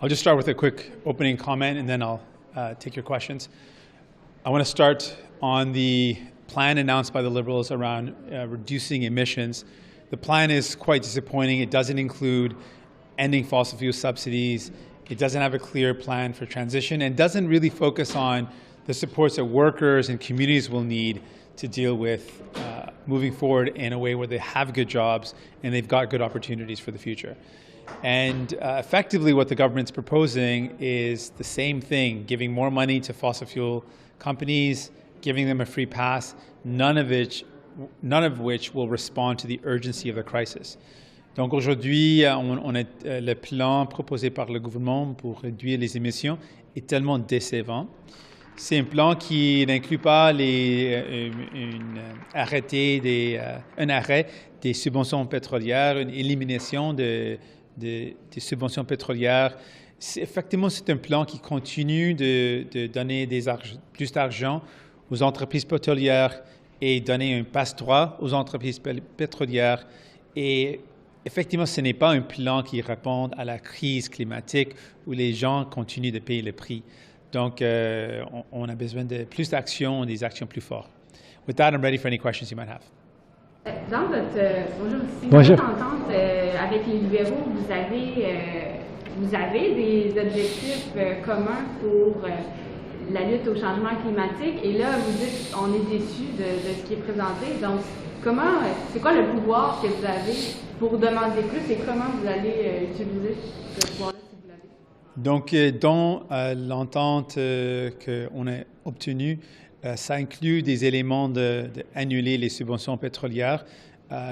I'll just start with a quick opening comment and then I'll take your questions. I want to start on the plan announced by the Liberals around reducing emissions. The plan is quite disappointing. It doesn't include ending fossil fuel subsidies. It doesn't have a clear plan for transition and doesn't really focus on the supports that workers and communities will need to deal with moving forward in a way where they have good jobs and they've got good opportunities for the future. And effectively what the government's proposing is the same thing, giving more money to fossil fuel companies, giving them a free pass, none of which will respond to the urgency of the crisis. Donc aujourd'hui, on a le plan proposé par le gouvernement pour réduire les émissions est tellement décevant. C'est un plan qui n'inclut pas un arrêt des subventions pétrolières, une élimination des subventions pétrolières. Effectivement, c'est un plan qui continue de donner plus d'argent aux entreprises pétrolières et donner un passe-droit aux entreprises pétrolières. Et effectivement, ce n'est pas un plan qui répond à la crise climatique où les gens continuent de payer le prix. Donc, on a besoin de plus d'actions, des actions plus fortes. With that, I'm ready for any questions you might have. Dans votre entente avec les libéraux, vous avez des objectifs communs pour la lutte au changement climatique. Et là, vous dites on est déçu de ce qui est présenté. Donc, c'est quoi le pouvoir que vous avez pour demander plus et comment vous allez utiliser ce pouvoir-là? Donc, dans l'entente qu'on a obtenue, ça inclut des éléments d'annuler les subventions pétrolières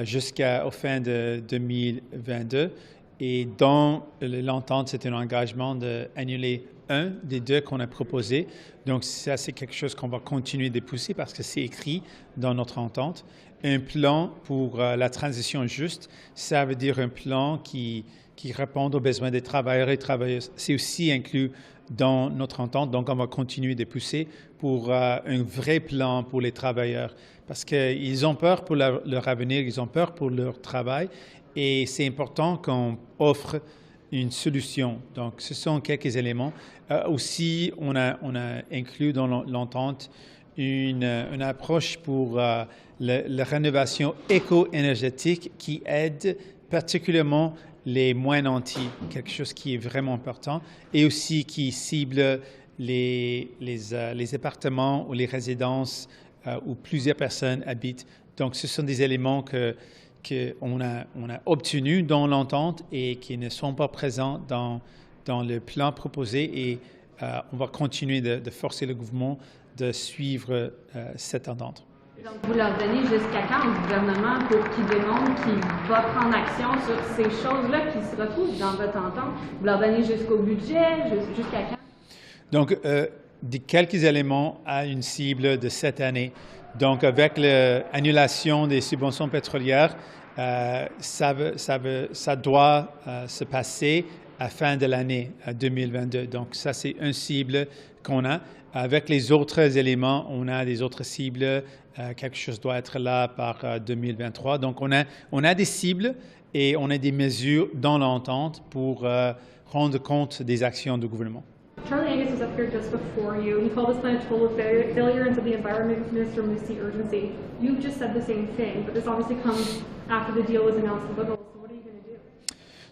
jusqu'au fin de 2022. Et dans l'entente, c'est un engagement d'annuler un des deux qu'on a proposé. Donc, ça, c'est quelque chose qu'on va continuer de pousser parce que c'est écrit dans notre entente. Un plan pour la transition juste, ça veut dire un plan qui répond aux besoins des travailleurs et travailleuses. C'est aussi inclus dans notre entente, donc on va continuer de pousser pour un vrai plan pour les travailleurs parce qu'ils ont peur pour leur avenir, ils ont peur pour leur travail et c'est important qu'on offre une solution. Donc, ce sont quelques éléments. Aussi, on a inclus dans l'entente une approche pour la rénovation éco-énergétique qui aide particulièrement les moins nantis, quelque chose qui est vraiment important, et aussi qui cible les appartements ou les résidences où plusieurs personnes habitent. Donc, ce sont des éléments qu'on a obtenus dans l'entente et qui ne sont pas présents dans le plan proposé. Et on va continuer de forcer le gouvernement de suivre cette entente. Donc, vous leur donnez jusqu'à quand au gouvernement pour qu'il démontre qu'il va prendre action sur ces choses-là qui se retrouvent dans votre entente? Vous leur donnez jusqu'au budget, jusqu'à quand? Donc, quelques éléments à une cible de cette année. Donc, avec l'annulation des subventions pétrolières, ça doit se passer à la fin de l'année 2022. Donc, ça, c'est une cible qu'on a. Avec les autres éléments, on a des autres cibles. Quelque chose doit être là par 2023. Donc, on a des cibles et on a des mesures dans l'entente pour rendre compte des actions du gouvernement. Charlie Angus was up here just before you. He called this plan a total failure and said the environment minister missed the urgency. You've just said the same thing, but this obviously comes after the deal was announced with Liberals. So what are you going to do?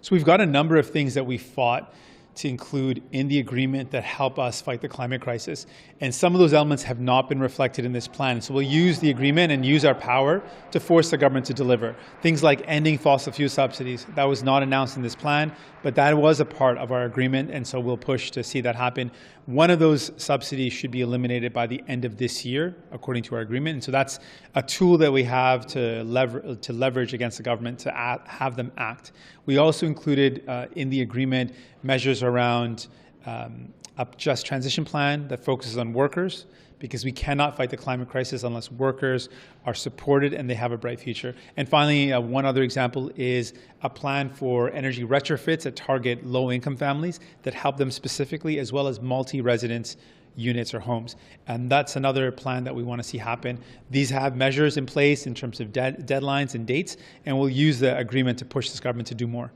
So we've got a number of things that we fought to include in the agreement that help us fight the climate crisis. And some of those elements have not been reflected in this plan. So we'll use the agreement and use our power to force the government to deliver. Things like ending fossil fuel subsidies. That was not announced in this plan, but that was a part of our agreement, and so we'll push to see that happen. One of those subsidies should be eliminated by the end of this year, according to our agreement. And so that's a tool that we have to leverage against the government to have them act. We also included in the agreement measures around a just transition plan that focuses on workers, because we cannot fight the climate crisis unless workers are supported and they have a bright future. And finally, one other example is a plan for energy retrofits that target low-income families that help them specifically, as well as multi-residence units or homes. And that's another plan that we want to see happen. These have measures in place in terms of deadlines and dates, and we'll use the agreement to push this government to do more.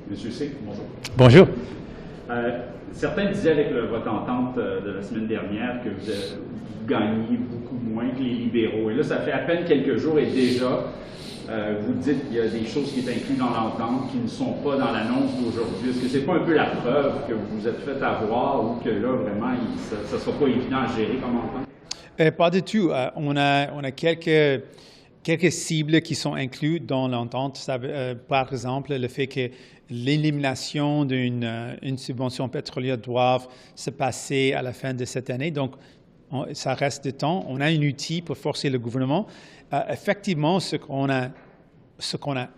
Monsieur Singh, bonjour. Bonjour. Certains disaient avec votre entente de la semaine dernière que vous gagnez beaucoup moins que les libéraux. Et là, ça fait à peine quelques jours et déjà, vous dites qu'il y a des choses qui sont incluses dans l'entente qui ne sont pas dans l'annonce d'aujourd'hui. Est-ce que c'est pas un peu la preuve que vous vous êtes fait avoir ou que là, vraiment, ça ne sera pas évident à gérer comme entente? Pas du tout. On a quelques cibles qui sont incluses dans l'entente. Par exemple, le fait que l'élimination d'une subvention pétrolière doit se passer à la fin de cette année. Donc, ça reste de temps. On a un outil pour forcer le gouvernement. Effectivement, ce qu'on a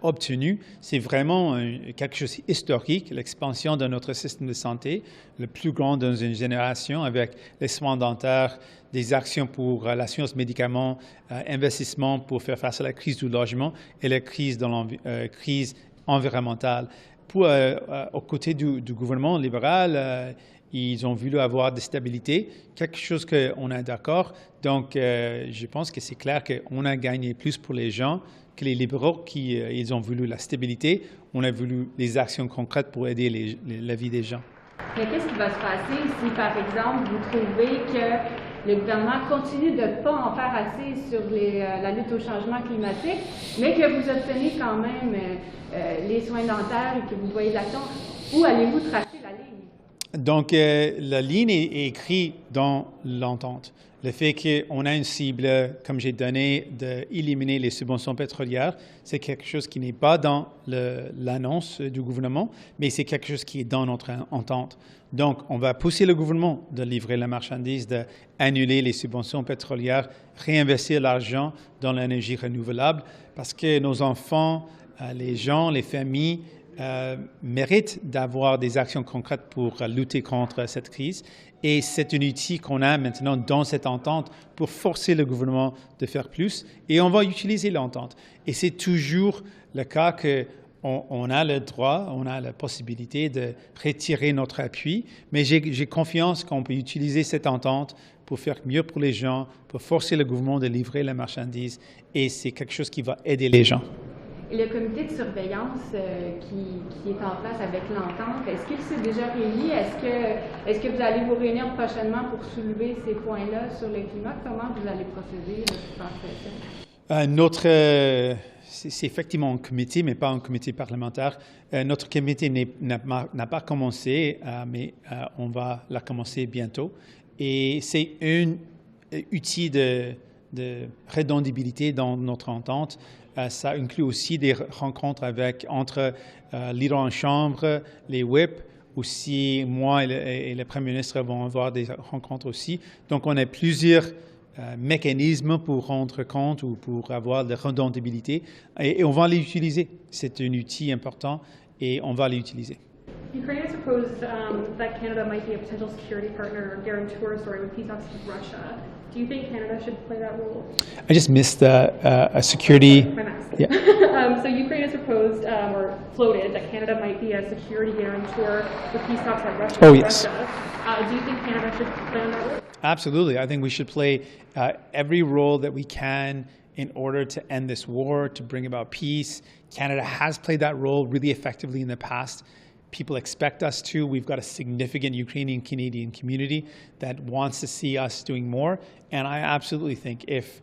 obtenu, c'est vraiment quelque chose d'historique, l'expansion de notre système de santé, le plus grand dans une génération, avec les soins dentaires, des actions pour la science médicaments, investissement pour faire face à la crise du logement et la crise environnementale. Aux côtés du gouvernement libéral, ils ont voulu avoir de stabilité, quelque chose qu'on est d'accord. Donc, je pense que c'est clair qu'on a gagné plus pour les gens que les libéraux ils ont voulu la stabilité. On a voulu des actions concrètes pour aider la vie des gens. Mais qu'est-ce qui va se passer si, par exemple, vous trouvez que le gouvernement continue de ne pas en faire assez sur la lutte au changement climatique, mais que vous obtenez quand même les soins dentaires et que vous voyez de l'action? Où allez-vous tracer la ligne? Donc, la ligne est écrite dans l'entente. Le fait qu'on a une cible, comme j'ai donné, d'éliminer les subventions pétrolières, c'est quelque chose qui n'est pas dans l'annonce du gouvernement, mais c'est quelque chose qui est dans notre entente. Donc, on va pousser le gouvernement de livrer la marchandise, d'annuler les subventions pétrolières, réinvestir l'argent dans l'énergie renouvelable, parce que nos enfants, les gens, les familles, méritent d'avoir des actions concrètes pour lutter contre cette crise. Et c'est un outil qu'on a maintenant dans cette entente pour forcer le gouvernement de faire plus. Et on va utiliser l'entente. Et c'est toujours le cas qu'on a le droit, on a la possibilité de retirer notre appui. Mais j'ai confiance qu'on peut utiliser cette entente pour faire mieux pour les gens, pour forcer le gouvernement de livrer la marchandise. Et c'est quelque chose qui va aider les gens. Et le comité de surveillance qui est en place avec l'entente, est-ce qu'il s'est déjà réuni? Est-ce que vous allez vous réunir prochainement pour soulever ces points-là sur le climat? Comment vous allez procéder c'est effectivement un comité, mais pas un comité parlementaire. Notre comité n'a pas commencé, mais on va la commencer bientôt. Et c'est un outil de redondabilité dans notre entente. Ça inclut aussi des rencontres entre leaders en chambre, les whips, aussi moi et le Premier ministre vont avoir des rencontres aussi. Donc, on a plusieurs mécanismes pour rendre compte ou pour avoir de redondabilité et on va les utiliser. C'est un outil important et on va l'utiliser. Ukraine has proposed that Canada might be a potential security partner or guarantor, with peace talks with Russia. Do you think Canada should play that role? I just missed a security. My mask. Yeah. So Ukraine has proposed or floated that Canada might be a security guarantor with peace talks with Russia. Oh, yes. Do you think Canada should play on that role? Absolutely. I think we should play every role that we can in order to end this war, to bring about peace. Canada has played that role really effectively in the past. People expect us to. We've got a significant Ukrainian-Canadian community that wants to see us doing more. And I absolutely think if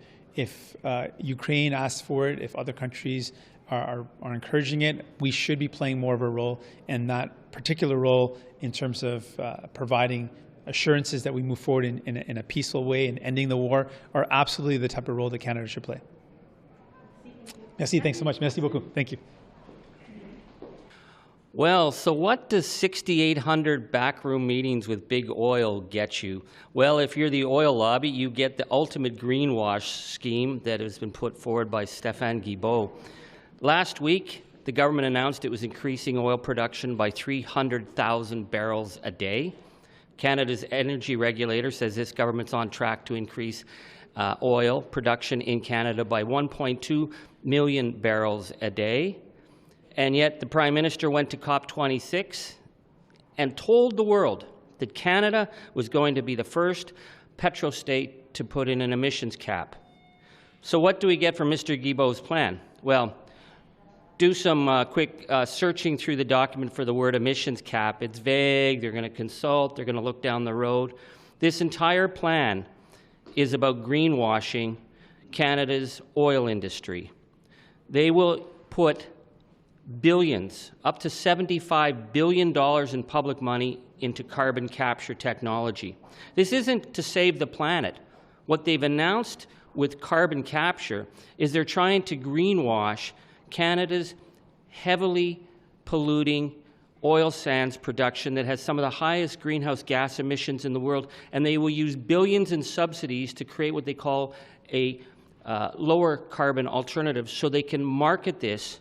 Ukraine asks for it, if other countries are encouraging it, we should be playing more of a role. And that particular role in terms of providing assurances that we move forward in a peaceful way and ending the war are absolutely the type of role that Canada should play. Merci, thanks so much. Merci beaucoup. Thank you. Well, so what does 6,800 backroom meetings with big oil get you? Well, if you're the oil lobby, you get the ultimate greenwash scheme that has been put forward by Stéphane Guilbeault. Last week, the government announced it was increasing oil production by 300,000 barrels a day. Canada's energy regulator says this government's on track to increase oil production in Canada by 1.2 million barrels a day. And yet the Prime Minister went to COP26 and told the world that Canada was going to be the first petrostate to put in an emissions cap. So what do we get from Mr. Guilbeault's plan? Well, do some quick searching through the document for the word emissions cap. It's vague. They're going to consult. They're going to look down the road. This entire plan is about greenwashing Canada's oil industry. They will put billions, up to $75 billion in public money into carbon capture technology. This isn't to save the planet. What they've announced with carbon capture is they're trying to greenwash Canada's heavily polluting oil sands production that has some of the highest greenhouse gas emissions in the world, and they will use billions in subsidies to create what they call a lower carbon alternative so they can market this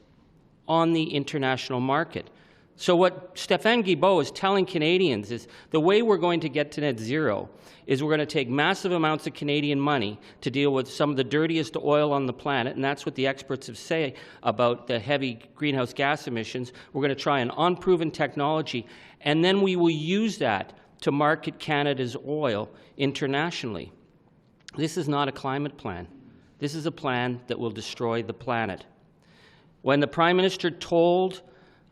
on the international market. So what Stéphane Guilbeault is telling Canadians is the way we're going to get to net zero is we're going to take massive amounts of Canadian money to deal with some of the dirtiest oil on the planet, and that's what the experts have said about the heavy greenhouse gas emissions. We're going to try an unproven technology, and then we will use that to market Canada's oil internationally. This is not a climate plan. This is a plan that will destroy the planet. When the Prime Minister told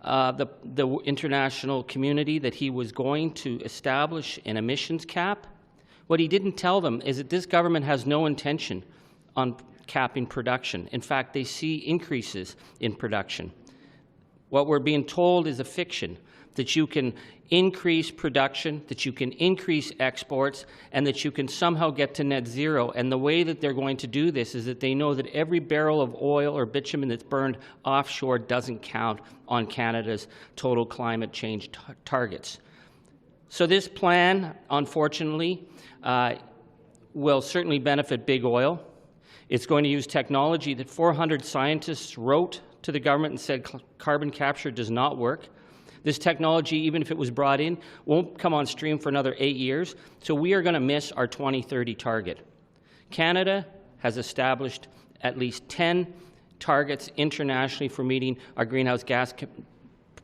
the international community that he was going to establish an emissions cap, what he didn't tell them is that this government has no intention on capping production. In fact, they see increases in production. What we're being told is a fiction, that you can increase production, that you can increase exports, and that you can somehow get to net zero. And the way that they're going to do this is that they know that every barrel of oil or bitumen that's burned offshore doesn't count on Canada's total climate change targets. So this plan, unfortunately, will certainly benefit big oil. It's going to use technology that 400 scientists wrote to the government and said carbon capture does not work. This technology, even if it was brought in, won't come on stream for another 8 years, so we are going to miss our 2030 target. Canada has established at least 10 targets internationally for meeting our greenhouse gas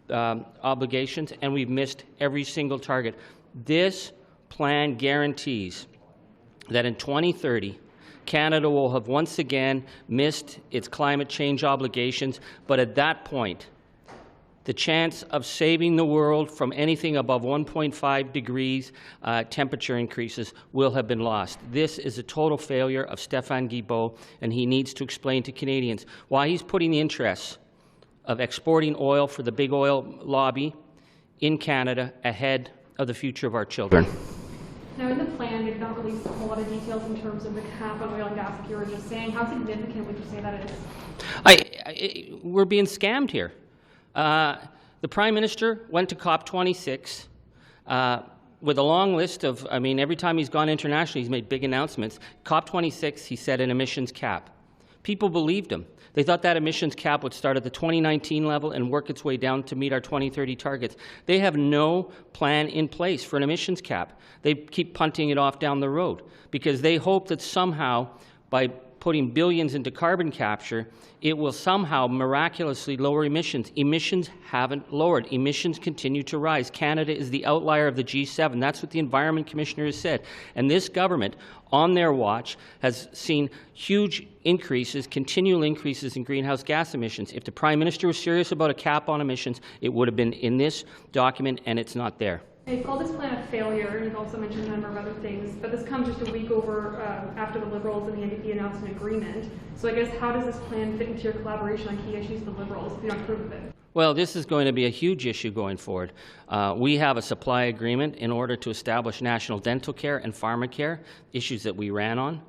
obligations, and we've missed every single target. This plan guarantees that in 2030, Canada will have once again missed its climate change obligations, but at that point, the chance of saving the world from anything above 1.5 degrees temperature increases will have been lost. This is a total failure of Stéphane Guilbeault, and he needs to explain to Canadians why he's putting the interests of exporting oil for the big oil lobby in Canada ahead of the future of our children. Now, in the plan, they've not released a whole lot of details in terms of the cap on oil and gas, like you were just saying. How significant would you say that is? We're being scammed here. The Prime Minister went to COP26 with a long list of, every time he's gone internationally, he's made big announcements. COP26, he said an emissions cap. People believed him. They thought that emissions cap would start at the 2019 level and work its way down to meet our 2030 targets. They have no plan in place for an emissions cap. They keep punting it off down the road because they hope that somehow, by putting billions into carbon capture, it will somehow miraculously lower emissions. Emissions haven't lowered. Emissions continue to rise. Canada is the outlier of the G7. That's what the Environment Commissioner has said. And this government, on their watch, has seen huge increases, continual increases in greenhouse gas emissions. If the Prime Minister was serious about a cap on emissions, it would have been in this document, and it's not there. They've called this plan a failure, and you've also mentioned a number of other things, but this comes just a week over after the Liberals and the NDP announced an agreement. So I guess how does this plan fit into your collaboration on key issues with the Liberals if you don't approve of it? Well, this is going to be a huge issue going forward. We have a supply agreement in order to establish national dental care and pharmacare, issues that we ran on.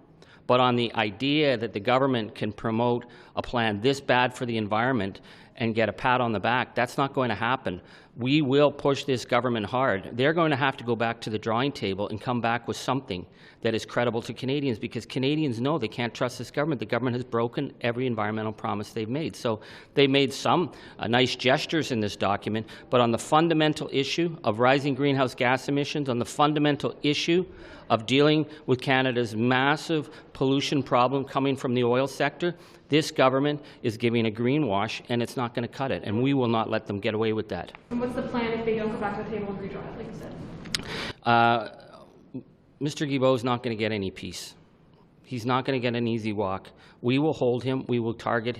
But on the idea that the government can promote a plan this bad for the environment and get a pat on the back, that's not going to happen. We will push this government hard. They're going to have to go back to the drawing table and come back with something that is credible to Canadians, because Canadians know they can't trust this government. The government has broken every environmental promise they've made. So they made some nice gestures in this document, but on the fundamental issue of rising greenhouse gas emissions, on the fundamental issue of dealing with Canada's massive pollution problem coming from the oil sector, this government is giving a greenwash, and it's not going to cut it, and we will not let them get away with that. And what's the plan if they don't go back to the table and redraw it, like you said? Mr. Guilbeault is not going to get any peace. He's not going to get an easy walk. We will hold him. We will target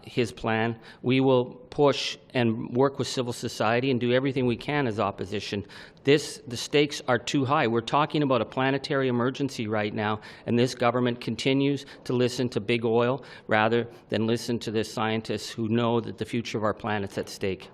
his plan. We will push and work with civil society and do everything we can as opposition. The stakes are too high. We're talking about a planetary emergency right now, and this government continues to listen to big oil rather than listen to the scientists who know that the future of our planet's at stake.